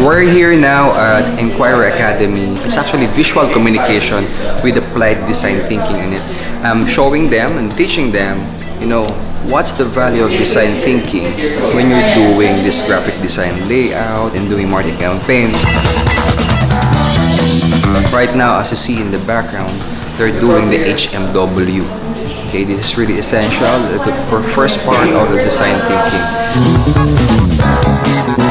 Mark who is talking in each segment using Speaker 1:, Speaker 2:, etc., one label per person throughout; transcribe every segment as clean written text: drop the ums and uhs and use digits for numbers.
Speaker 1: We're here now at Inquirer Academy. It's actually visual communication with applied design thinking in it. I'm showing them and teaching them, what's the value of design thinking when you're doing this graphic design layout and doing marketing campaigns. Right now, as you see in the background, they're doing the HMW. Okay, this is really essential, the first part of the design thinking.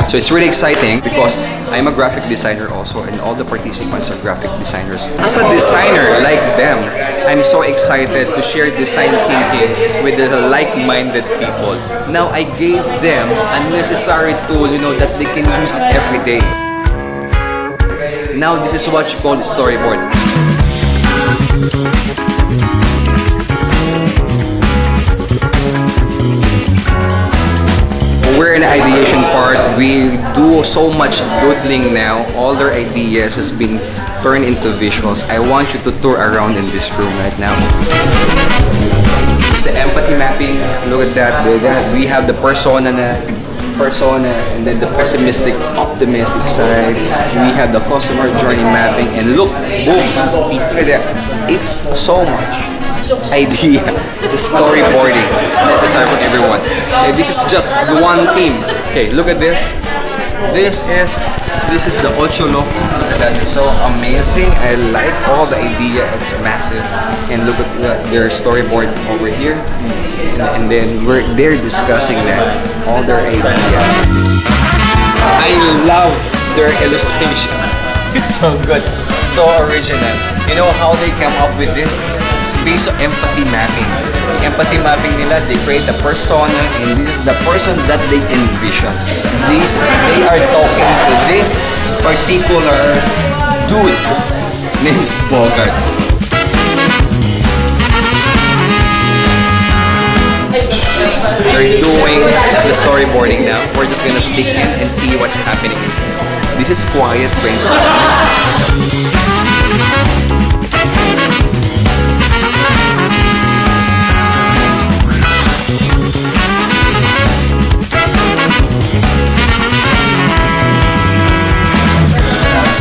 Speaker 1: So it's really exciting because I'm a graphic designer also, and all the participants are graphic designers. As a designer like them, I'm so excited to share design thinking with the like-minded people. Now I gave them a necessary tool, that they can use every day. Now this is what you call the storyboard. We're in the ideation part. We do so much doodling now. All their ideas has been turned into visuals. I want you to tour around in this room right now. This is the empathy mapping. Look at that. We have the persona, and then the pessimistic, optimistic side. We have the customer journey mapping, and look, boom, look at that. It's so much idea. The storyboarding. It's necessary for everyone. Okay, this is just the one team. Okay, look at this. This is the Ocho Loco. That is so amazing. I like all the idea. It's massive. And look at their storyboard over here. And then they're discussing that, all their idea. I love their illustration. It's so good, so original. You know how they come up with this? It's based on empathy mapping. The empathy mapping nila, they create a persona, and this is the person that they envision. They are talking to this particular dude named Bogart. They're doing the storyboarding now. We're just gonna stick in and see what's happening inside. This is quiet brainstorming.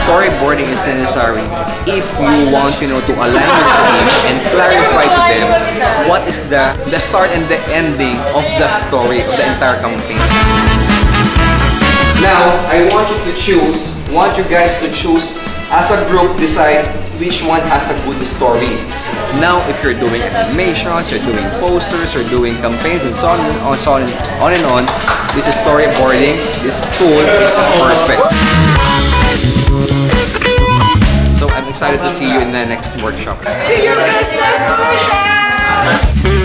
Speaker 1: Storyboarding is necessary if you want, to align your team and clarify to them what is the start and the ending of the story of the entire campaign. Now, I want you guys to choose as a group, decide which one has the good story. Now, if you're doing animations, you're doing posters, you're doing campaigns, and so on and on, this is storyboarding. This tool is perfect. So I'm excited to see you in the next workshop.
Speaker 2: See you business workshop!